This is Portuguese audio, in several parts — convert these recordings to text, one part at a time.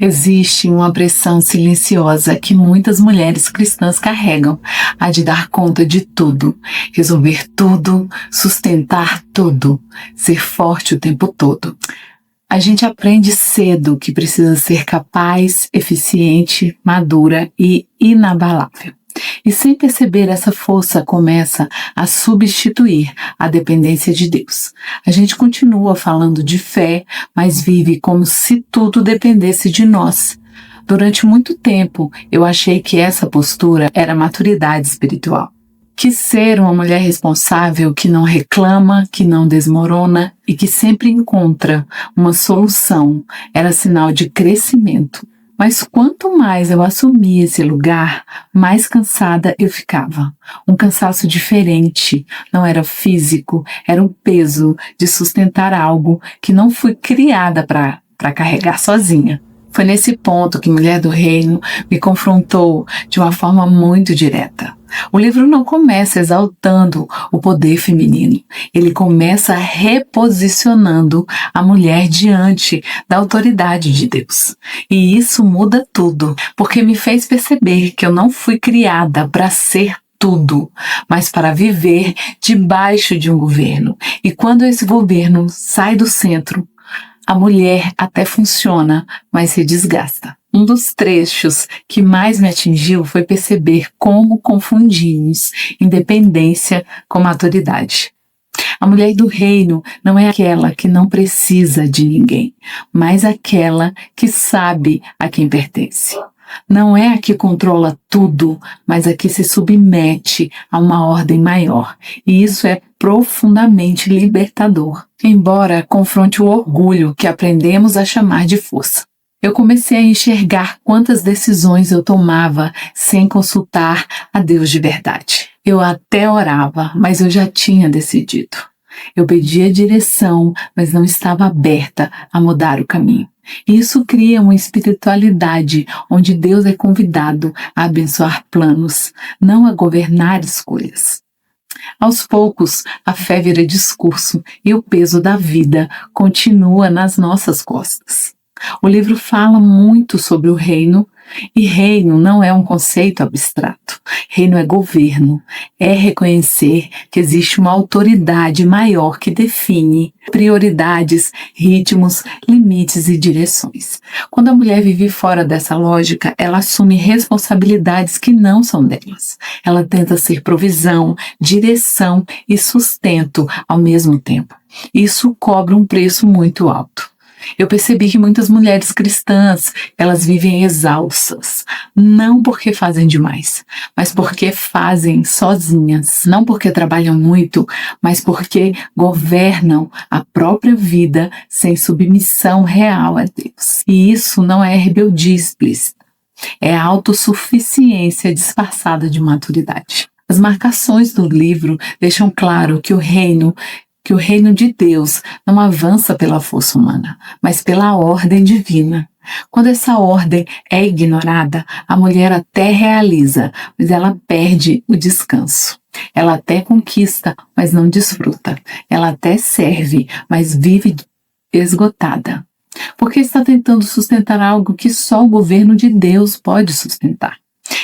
Existe uma pressão silenciosa que muitas mulheres cristãs carregam, a de dar conta de tudo, resolver tudo, sustentar tudo, ser forte o tempo todo. A gente aprende cedo que precisa ser capaz, eficiente, madura e inabalável. E sem perceber, essa força começa a substituir a dependência de Deus. A gente continua falando de fé, mas vive como se tudo dependesse de nós. Durante muito tempo, eu achei que essa postura era maturidade espiritual. Quis ser uma mulher responsável que não reclama, que não desmorona e que sempre encontra uma solução. Era sinal de crescimento. Mas quanto mais eu assumia esse lugar, mais cansada eu ficava. Um cansaço diferente, não era físico, era um peso de sustentar algo que não fui criada para carregar sozinha. Foi nesse ponto que Mulher do Reino me confrontou de uma forma muito direta. O livro não começa exaltando o poder feminino, ele começa reposicionando a mulher diante da autoridade de Deus. E isso muda tudo, porque me fez perceber que eu não fui criada para ser tudo, mas para viver debaixo de um governo. E quando esse governo sai do centro, a mulher até funciona, mas se desgasta. Um dos trechos que mais me atingiu foi perceber como confundimos independência com maturidade. A mulher do reino não é aquela que não precisa de ninguém, mas aquela que sabe a quem pertence. Não é a que controla tudo, mas a que se submete a uma ordem maior. E isso é profundamente libertador, embora confronte o orgulho que aprendemos a chamar de força. Eu comecei a enxergar quantas decisões eu tomava sem consultar a Deus de verdade. Eu até orava, mas eu já tinha decidido. Eu pedia direção, mas não estava aberta a mudar o caminho. E isso cria uma espiritualidade onde Deus é convidado a abençoar planos, não a governar escolhas. Aos poucos, a fé vira discurso e o peso da vida continua nas nossas costas. O livro fala muito sobre o reino, e reino não é um conceito abstrato. Reino é governo, é reconhecer que existe uma autoridade maior que define prioridades, ritmos, limites e direções. Quando a mulher vive fora dessa lógica, ela assume responsabilidades que não são delas. Ela tenta ser provisão, direção e sustento ao mesmo tempo. Isso cobra um preço muito alto. Eu percebi que muitas mulheres cristãs, elas vivem exaustas, não porque fazem demais, mas porque fazem sozinhas, não porque trabalham muito, mas porque governam a própria vida sem submissão real a Deus. E isso não é rebeldia explícita, é autossuficiência disfarçada de maturidade. As marcações do livro deixam claro que o reino de Deus não avança pela força humana, mas pela ordem divina. Quando essa ordem é ignorada, a mulher até realiza, mas ela perde o descanso. Ela até conquista, mas não desfruta. Ela até serve, mas vive esgotada. Porque está tentando sustentar algo que só o governo de Deus pode sustentar.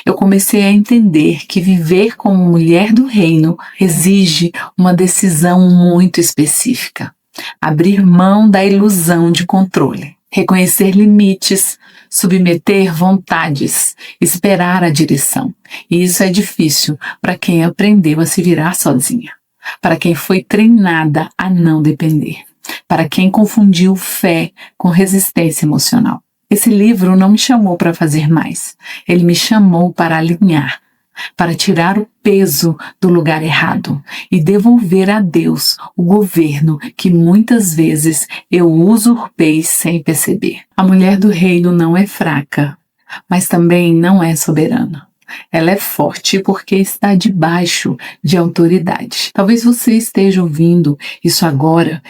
Eu comecei a entender que viver como mulher do reino exige uma decisão muito específica. Abrir mão da ilusão de controle, reconhecer limites, submeter vontades, esperar a direção. E isso é difícil para quem aprendeu a se virar sozinha, para quem foi treinada a não depender, para quem confundiu fé com resistência emocional. Esse livro não me chamou para fazer mais, ele me chamou para alinhar, para tirar o peso do lugar errado e devolver a Deus o governo que muitas vezes eu usurpei sem perceber. A mulher do reino não é fraca, mas também não é soberana. Ela é forte porque está debaixo de autoridade. Talvez você esteja ouvindo isso agora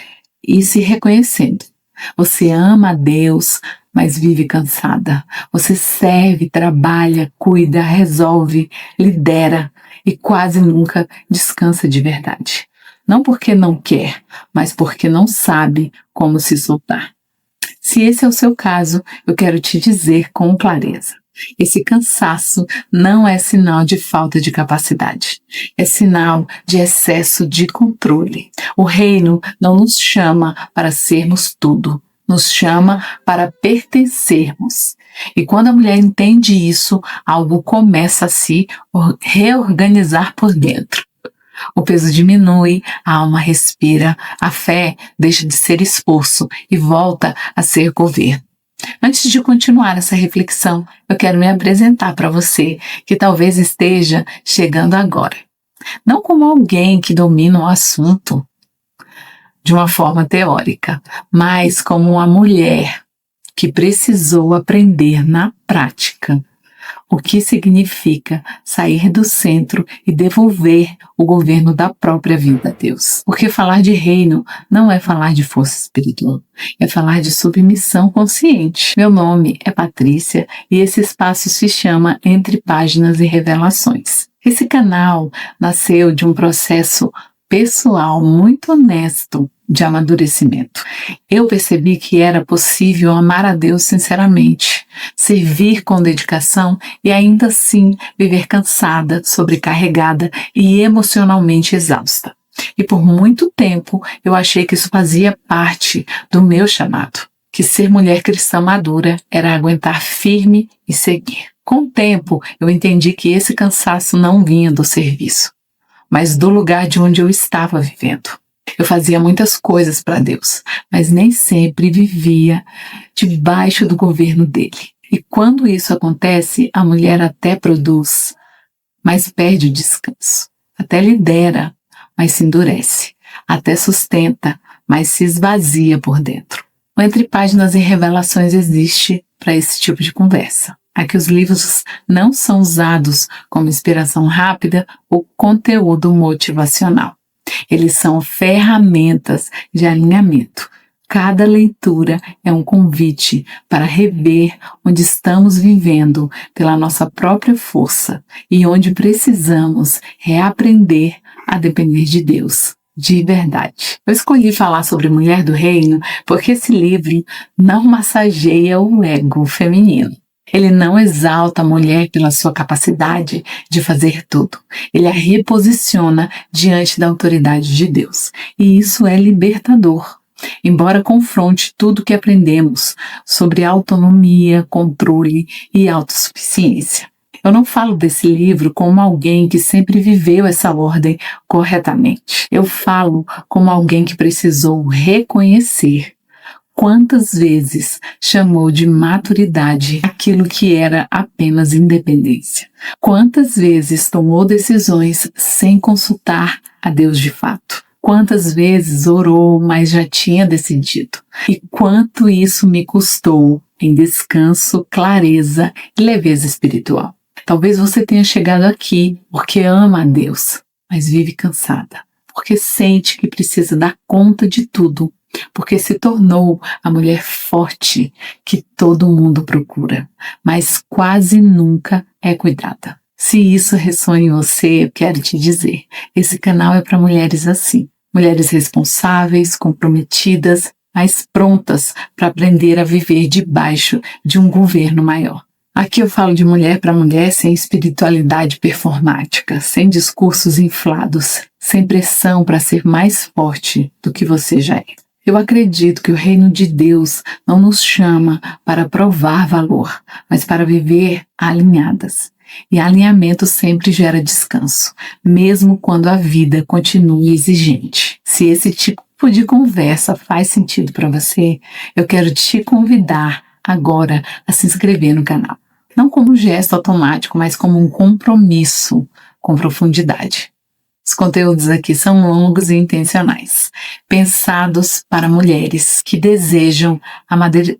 e se reconhecendo. Você ama a Deus, mas vive cansada. Você serve, trabalha, cuida, resolve, lidera e quase nunca descansa de verdade. Não porque não quer, mas porque não sabe como se soltar. Se esse é o seu caso, eu quero te dizer com clareza. Esse cansaço não é sinal de falta de capacidade, é sinal de excesso de controle. O reino não nos chama para sermos tudo, nos chama para pertencermos. E quando a mulher entende isso, algo começa a se reorganizar por dentro. O peso diminui, a alma respira, a fé deixa de ser esforço e volta a ser governo. Antes de continuar essa reflexão, eu quero me apresentar para você que talvez esteja chegando agora. Não como alguém que domina o assunto de uma forma teórica, mas como uma mulher que precisou aprender na prática o que significa sair do centro e devolver o governo da própria vida a Deus. Porque falar de reino não é falar de força espiritual, é falar de submissão consciente. Meu nome é Patrícia e esse espaço se chama Entre Páginas e Revelações. Esse canal nasceu de um processo pessoal muito honesto de amadurecimento. Eu percebi que era possível amar a Deus sinceramente, servir com dedicação e ainda assim viver cansada, sobrecarregada e emocionalmente exausta. E por muito tempo eu achei que isso fazia parte do meu chamado, que ser mulher cristã madura era aguentar firme e seguir. Com o tempo eu entendi que esse cansaço não vinha do serviço, mas do lugar de onde eu estava vivendo. Eu fazia muitas coisas para Deus, mas nem sempre vivia debaixo do governo dele. E quando isso acontece, a mulher até produz, mas perde o descanso. Até lidera, mas se endurece. Até sustenta, mas se esvazia por dentro. O Entre Páginas e Revelações existe para esse tipo de conversa. Aqui os livros não são usados como inspiração rápida ou conteúdo motivacional. Eles são ferramentas de alinhamento. Cada leitura é um convite para rever onde estamos vivendo pela nossa própria força e onde precisamos reaprender a depender de Deus, de verdade. Eu escolhi falar sobre Mulher do Reino porque esse livro não massageia o ego feminino. Ele não exalta a mulher pela sua capacidade de fazer tudo. Ele a reposiciona diante da autoridade de Deus. E isso é libertador. Embora confronte tudo que aprendemos sobre autonomia, controle e autossuficiência. Eu não falo desse livro como alguém que sempre viveu essa ordem corretamente. Eu falo como alguém que precisou reconhecer quantas vezes chamou de maturidade aquilo que era apenas independência. Quantas vezes tomou decisões sem consultar a Deus de fato. Quantas vezes orou, mas já tinha decidido. E quanto isso me custou em descanso, clareza e leveza espiritual. Talvez você tenha chegado aqui porque ama a Deus, mas vive cansada. Porque sente que precisa dar conta de tudo. Porque se tornou a mulher forte que todo mundo procura, mas quase nunca é cuidada. Se isso ressoa em você, eu quero te dizer, esse canal é para mulheres assim. Mulheres responsáveis, comprometidas, mas prontas para aprender a viver debaixo de um governo maior. Aqui eu falo de mulher para mulher sem espiritualidade performática, sem discursos inflados, sem pressão para ser mais forte do que você já é. Eu acredito que o reino de Deus não nos chama para provar valor, mas para viver alinhadas. E alinhamento sempre gera descanso, mesmo quando a vida continua exigente. Se esse tipo de conversa faz sentido para você, eu quero te convidar agora a se inscrever no canal. Não como um gesto automático, mas como um compromisso com profundidade. Os conteúdos aqui são longos e intencionais, pensados para mulheres que desejam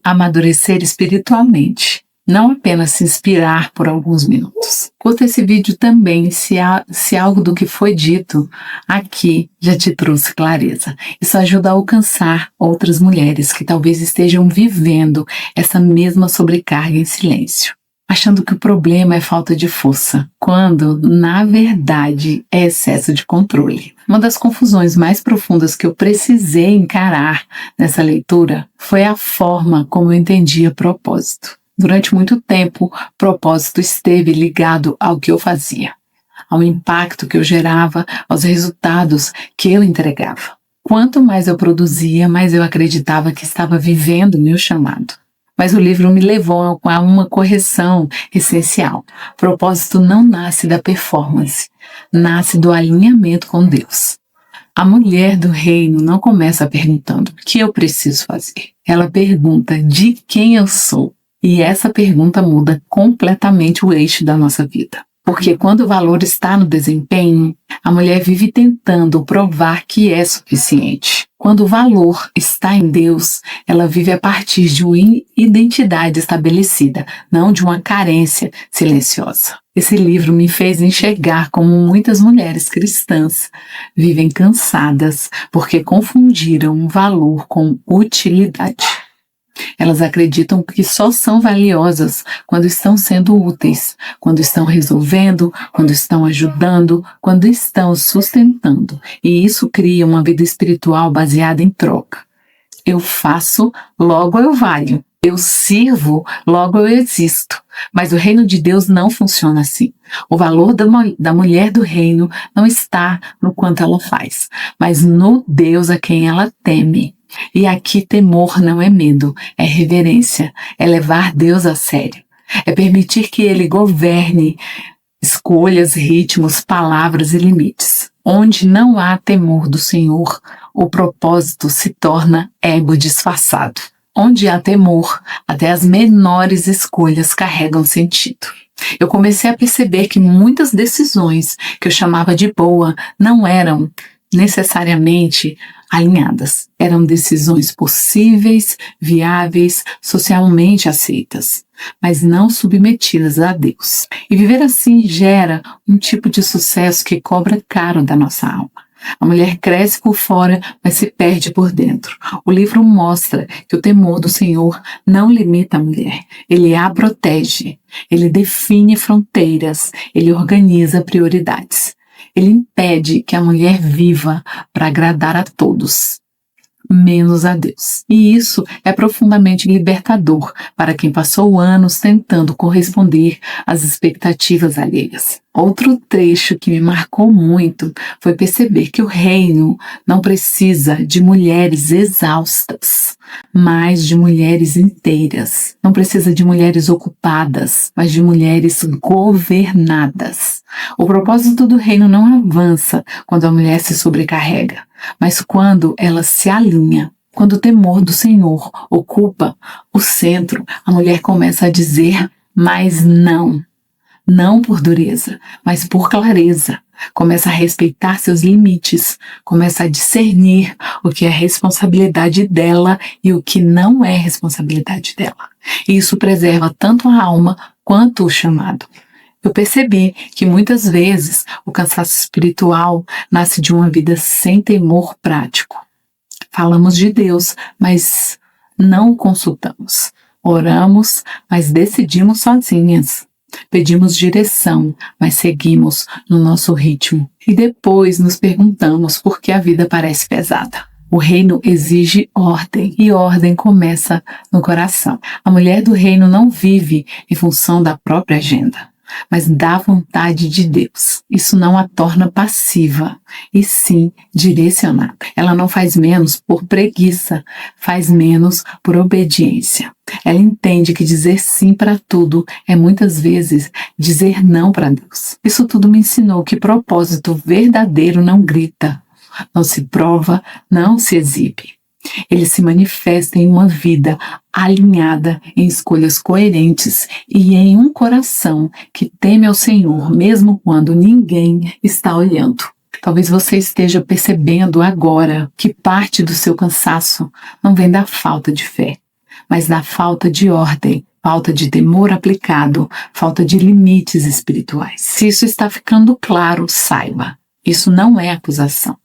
amadurecer espiritualmente, não apenas se inspirar por alguns minutos. Curta esse vídeo também se algo do que foi dito aqui já te trouxe clareza. Isso ajuda a alcançar outras mulheres que talvez estejam vivendo essa mesma sobrecarga em silêncio. achando que o problema é falta de força, quando, na verdade, é excesso de controle. Uma das confusões mais profundas que eu precisei encarar nessa leitura foi a forma como eu entendia propósito. Durante muito tempo, propósito esteve ligado ao que eu fazia, ao impacto que eu gerava, aos resultados que eu entregava. Quanto mais eu produzia, mais eu acreditava que estava vivendo meu chamado. Mas o livro me levou a uma correção essencial. Propósito não nasce da performance, nasce do alinhamento com Deus. A mulher do reino não começa perguntando o que eu preciso fazer. Ela pergunta de quem eu sou. E essa pergunta muda completamente o eixo da nossa vida. Porque quando o valor está no desempenho, a mulher vive tentando provar que é suficiente. Quando o valor está em Deus, ela vive a partir de uma identidade estabelecida, não de uma carência silenciosa. Esse livro me fez enxergar como muitas mulheres cristãs vivem cansadas porque confundiram valor com utilidade. Elas acreditam que só são valiosas quando estão sendo úteis, quando estão resolvendo, quando estão ajudando, quando estão sustentando. E isso cria uma vida espiritual baseada em troca. Eu faço, logo eu valho. Eu sirvo, logo eu existo. Mas o reino de Deus não funciona assim. O valor da mulher do reino não está no quanto ela faz, mas no Deus a quem ela teme. E aqui temor não é medo, é reverência, é levar Deus a sério, é permitir que Ele governe escolhas, ritmos, palavras e limites. Onde não há temor do Senhor, o propósito se torna ego disfarçado. Onde há temor, até as menores escolhas carregam sentido. Eu comecei a perceber que muitas decisões que eu chamava de boa não eram necessariamente alinhadas. Eram decisões possíveis, viáveis, socialmente aceitas, mas não submetidas a Deus. E viver assim gera um tipo de sucesso que cobra caro da nossa alma. A mulher cresce por fora, mas se perde por dentro. O livro mostra que o temor do Senhor não limita a mulher, ele a protege, ele define fronteiras, ele organiza prioridades. Ele impede que a mulher viva para agradar a todos, menos a Deus. E isso é profundamente libertador para quem passou anos tentando corresponder às expectativas alheias. Outro trecho que me marcou muito foi perceber que o reino não precisa de mulheres exaustas, mas de mulheres inteiras. Não precisa de mulheres ocupadas, mas de mulheres governadas. O propósito do reino não avança quando a mulher se sobrecarrega, mas quando ela se alinha. Quando o temor do Senhor ocupa o centro, a mulher começa a dizer, mas não. Não por dureza, mas por clareza. Começa a respeitar seus limites, começa a discernir o que é responsabilidade dela e o que não é responsabilidade dela. E isso preserva tanto a alma quanto o chamado. Eu percebi que muitas vezes o cansaço espiritual nasce de uma vida sem temor prático. Falamos de Deus, mas não o consultamos. Oramos, mas decidimos sozinhas. Pedimos direção, mas seguimos no nosso ritmo. E depois nos perguntamos por que a vida parece pesada. O reino exige ordem, e ordem começa no coração. A mulher do reino não vive em função da própria agenda, mas da vontade de Deus. Isso não a torna passiva, e sim direcionada. Ela não faz menos por preguiça, faz menos por obediência. Ela entende que dizer sim para tudo é muitas vezes dizer não para Deus. Isso tudo me ensinou que propósito verdadeiro não grita, não se prova, não se exibe. Ele se manifesta em uma vida alinhada, em escolhas coerentes e em um coração que teme ao Senhor, mesmo quando ninguém está olhando. Talvez você esteja percebendo agora que parte do seu cansaço não vem da falta de fé, mas da falta de ordem, falta de temor aplicado, falta de limites espirituais. Se isso está ficando claro, saiba, isso não é acusação.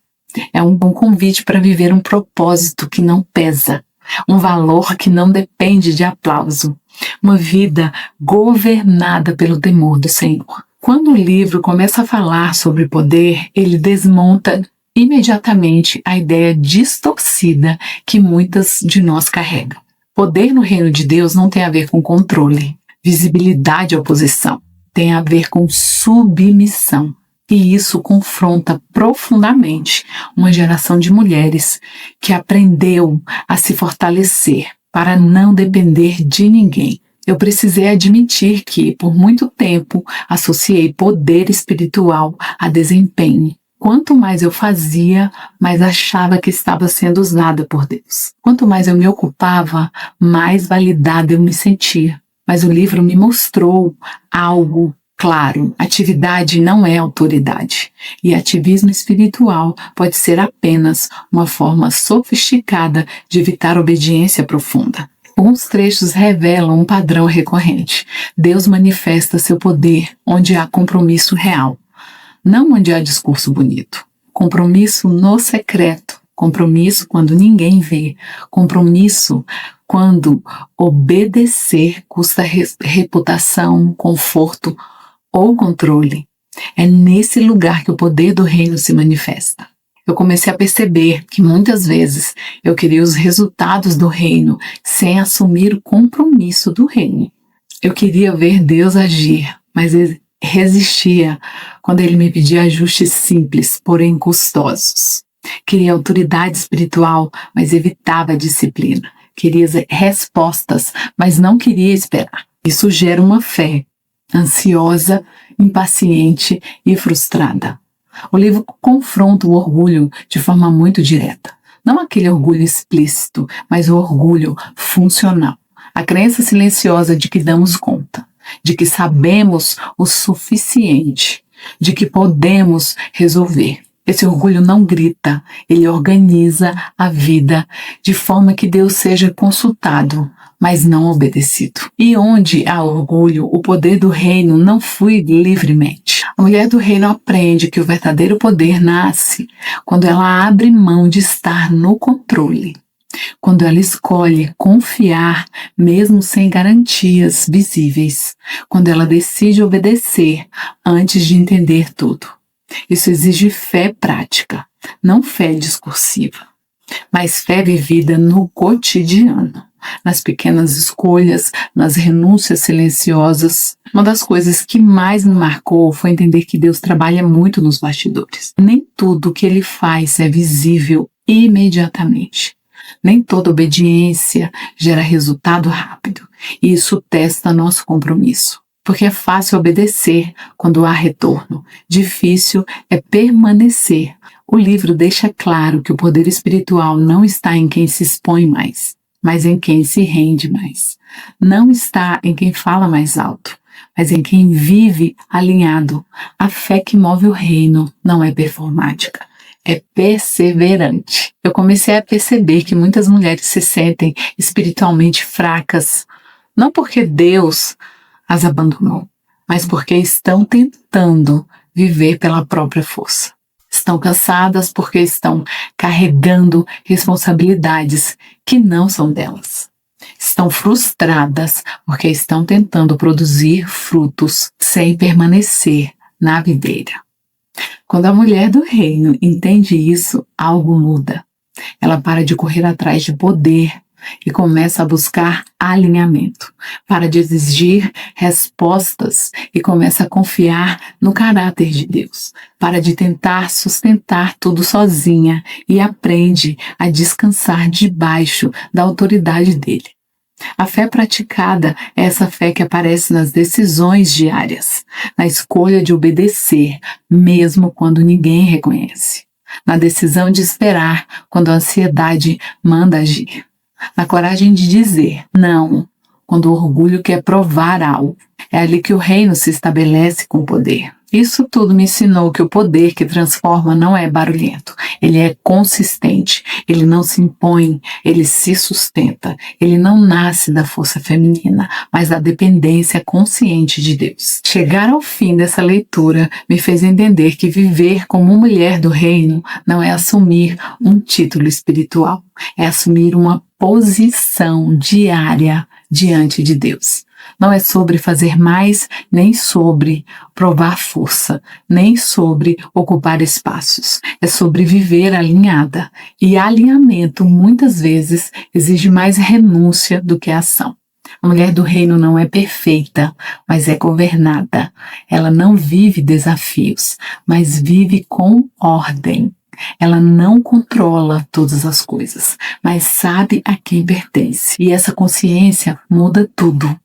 É um bom convite para viver um propósito que não pesa, um valor que não depende de aplauso, uma vida governada pelo temor do Senhor. Quando o livro começa a falar sobre poder, ele desmonta imediatamente a ideia distorcida que muitas de nós carregam. Poder no reino de Deus não tem a ver com controle, visibilidade ou posição. Tem a ver com submissão. E isso confronta profundamente uma geração de mulheres que aprendeu a se fortalecer para não depender de ninguém. Eu precisei admitir que, por muito tempo, associei poder espiritual a desempenho. Quanto mais eu fazia, mais achava que estava sendo usada por Deus. Quanto mais eu me ocupava, mais validada eu me sentia. Mas o livro me mostrou algo claro: atividade não é autoridade. E ativismo espiritual pode ser apenas uma forma sofisticada de evitar obediência profunda. Alguns trechos revelam um padrão recorrente. Deus manifesta seu poder onde há compromisso real, não onde há discurso bonito. Compromisso no secreto, compromisso quando ninguém vê, compromisso quando obedecer custa reputação, conforto ou controle. É nesse lugar que o poder do reino se manifesta. Eu comecei a perceber que muitas vezes eu queria os resultados do reino sem assumir o compromisso do reino. Eu queria ver Deus agir, mas resistia quando ele me pedia ajustes simples, porém custosos. Queria autoridade espiritual, mas evitava a disciplina. Queria respostas, mas não queria esperar. Isso gera uma fé ansiosa, impaciente e frustrada. O livro confronta o orgulho de forma muito direta. Não aquele orgulho explícito, mas o orgulho funcional. A crença silenciosa de que damos conta, de que sabemos o suficiente, de que podemos resolver. Esse orgulho não grita, ele organiza a vida de forma que Deus seja consultado, mas não obedecido. E onde há orgulho, o poder do reino não flui livremente. A mulher do reino aprende que o verdadeiro poder nasce quando ela abre mão de estar no controle, quando ela escolhe confiar mesmo sem garantias visíveis, quando ela decide obedecer antes de entender tudo. Isso exige fé prática, não fé discursiva, mas fé vivida no cotidiano, nas pequenas escolhas, nas renúncias silenciosas. Uma das coisas que mais me marcou foi entender que Deus trabalha muito nos bastidores. Nem tudo que Ele faz é visível imediatamente. Nem toda obediência gera resultado rápido, e isso testa nosso compromisso. Porque é fácil obedecer quando há retorno, difícil é permanecer. O livro deixa claro que o poder espiritual não está em quem se expõe mais, mas em quem se rende mais. Não está em quem fala mais alto, mas em quem vive alinhado. A fé que move o reino não é performática, é perseverante. Eu comecei a perceber que muitas mulheres se sentem espiritualmente fracas, não porque Deus as abandonou, mas porque estão tentando viver pela própria força. Estão cansadas porque estão carregando responsabilidades que não são delas. Estão frustradas porque estão tentando produzir frutos sem permanecer na videira. Quando a mulher do reino entende isso, algo muda. Ela para de correr atrás de poder e começa a buscar alinhamento. Para de exigir respostas e começa a confiar no caráter de Deus. Para de tentar sustentar tudo sozinha e aprende a descansar debaixo da autoridade dele. A fé praticada é essa fé que aparece nas decisões diárias, na escolha de obedecer, mesmo quando ninguém reconhece, na decisão de esperar quando a ansiedade manda agir, na coragem de dizer não quando o orgulho quer provar algo. É ali que o reino se estabelece com poder. Isso tudo me ensinou que o poder que transforma não é barulhento, ele é consistente, ele não se impõe, ele se sustenta, ele não nasce da força feminina, mas da dependência consciente de Deus. Chegar ao fim dessa leitura me fez entender que viver como mulher do reino não é assumir um título espiritual, é assumir uma posição diária diante de Deus. Não é sobre fazer mais, nem sobre provar força, nem sobre ocupar espaços. É sobre viver alinhada. E alinhamento, muitas vezes, exige mais renúncia do que ação. A mulher do reino não é perfeita, mas é governada. Ela não vive desafios, mas vive com ordem. Ela não controla todas as coisas, mas sabe a quem pertence. E essa consciência muda tudo.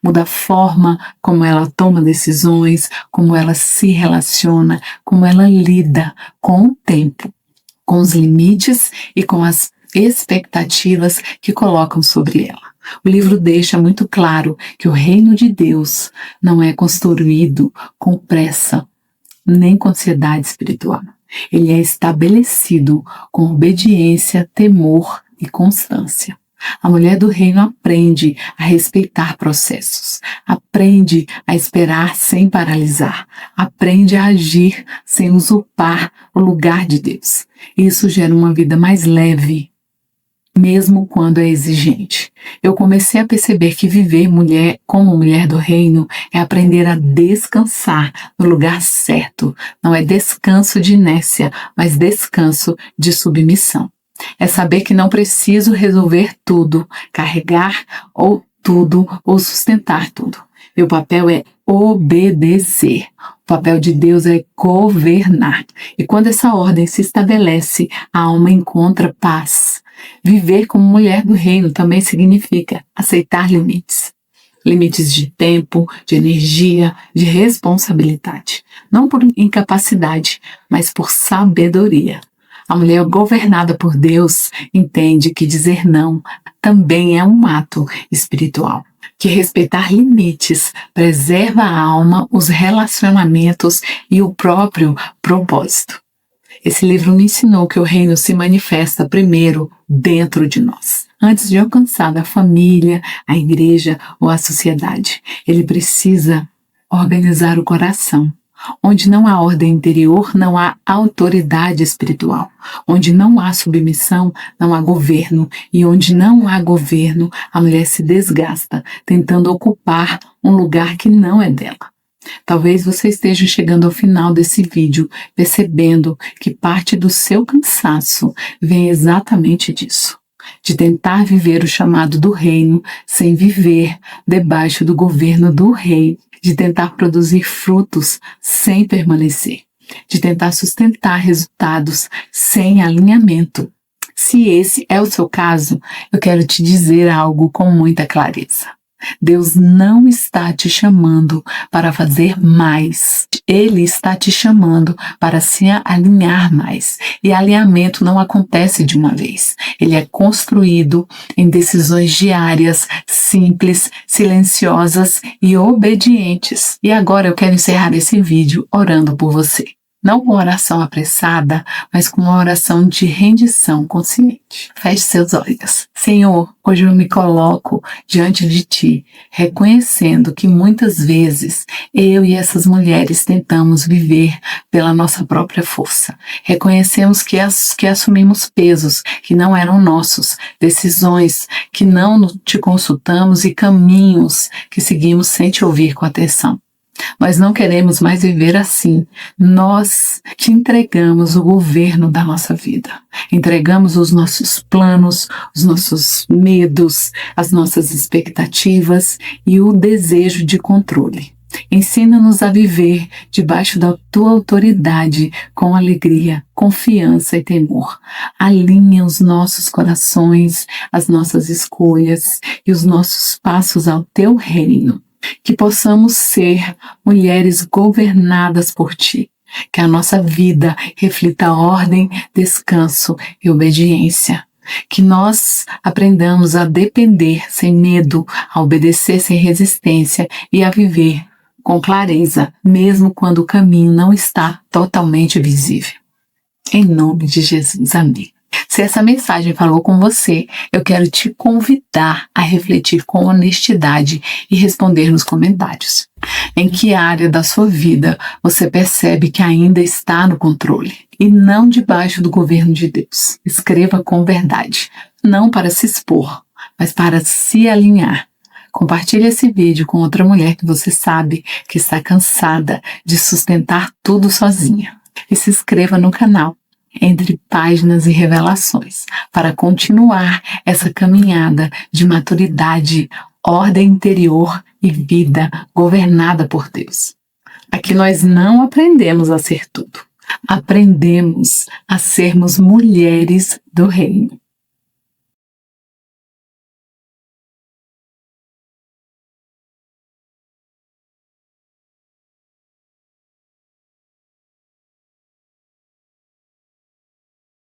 Muda a forma como ela toma decisões, como ela se relaciona, como ela lida com o tempo, com os limites e com as expectativas que colocam sobre ela. O livro deixa muito claro que o reino de Deus não é construído com pressa, nem com ansiedade espiritual. Ele é estabelecido com obediência, temor e constância. A mulher do reino aprende a respeitar processos, aprende a esperar sem paralisar, aprende a agir sem usurpar o lugar de Deus. Isso gera uma vida mais leve, mesmo quando é exigente. Eu comecei a perceber que viver como mulher do reino é aprender a descansar no lugar certo. Não é descanso de inércia, mas descanso de submissão. É saber que não preciso resolver tudo, carregar tudo ou sustentar tudo. Meu papel é obedecer. O papel de Deus é governar. E quando essa ordem se estabelece, a alma encontra paz. Viver como mulher do reino também significa aceitar limites. Limites de tempo, de energia, de responsabilidade. Não por incapacidade, mas por sabedoria. A mulher governada por Deus entende que dizer não também é um ato espiritual. Que respeitar limites preserva a alma, os relacionamentos e o próprio propósito. Esse livro me ensinou que o reino se manifesta primeiro dentro de nós, antes de alcançar a família, a igreja ou a sociedade. Ele precisa organizar o coração. Onde não há ordem interior, não há autoridade espiritual. Onde não há submissão, não há governo. E onde não há governo, a mulher se desgasta, tentando ocupar um lugar que não é dela. Talvez você esteja chegando ao final desse vídeo, percebendo que parte do seu cansaço vem exatamente disso. De tentar viver o chamado do reino sem viver debaixo do governo do rei. De tentar produzir frutos sem permanecer, de tentar sustentar resultados sem alinhamento. Se esse é o seu caso, eu quero te dizer algo com muita clareza. Deus não está te chamando para fazer mais. Ele está te chamando para se alinhar mais. E alinhamento não acontece de uma vez. Ele é construído em decisões diárias, simples, silenciosas e obedientes. E agora eu quero encerrar esse vídeo orando por você. Não com oração apressada, mas com uma oração de rendição consciente. Feche seus olhos. Senhor, hoje eu me coloco diante de Ti, reconhecendo que muitas vezes eu e essas mulheres tentamos viver pela nossa própria força. Reconhecemos que assumimos pesos que não eram nossos, decisões que não te consultamos e caminhos que seguimos sem te ouvir com atenção. Nós não queremos mais viver assim. Nós te entregamos o governo da nossa vida. Entregamos os nossos planos, os nossos medos, as nossas expectativas e o desejo de controle. Ensina-nos a viver debaixo da tua autoridade com alegria, confiança e temor. Alinha os nossos corações, as nossas escolhas e os nossos passos ao teu reino. Que possamos ser mulheres governadas por Ti. Que a nossa vida reflita ordem, descanso e obediência. Que nós aprendamos a depender sem medo, a obedecer sem resistência e a viver com clareza, mesmo quando o caminho não está totalmente visível. Em nome de Jesus, amém. Se essa mensagem falou com você, eu quero te convidar a refletir com honestidade e responder nos comentários. Em que área da sua vida você percebe que ainda está no controle e não debaixo do governo de Deus? Escreva com verdade, não para se expor, mas para se alinhar. Compartilhe esse vídeo com outra mulher que você sabe que está cansada de sustentar tudo sozinha. E se inscreva no canal Entre Páginas e Revelações para continuar essa caminhada de maturidade, ordem interior e vida governada por Deus. Aqui nós não aprendemos a ser tudo. Aprendemos a sermos mulheres do reino.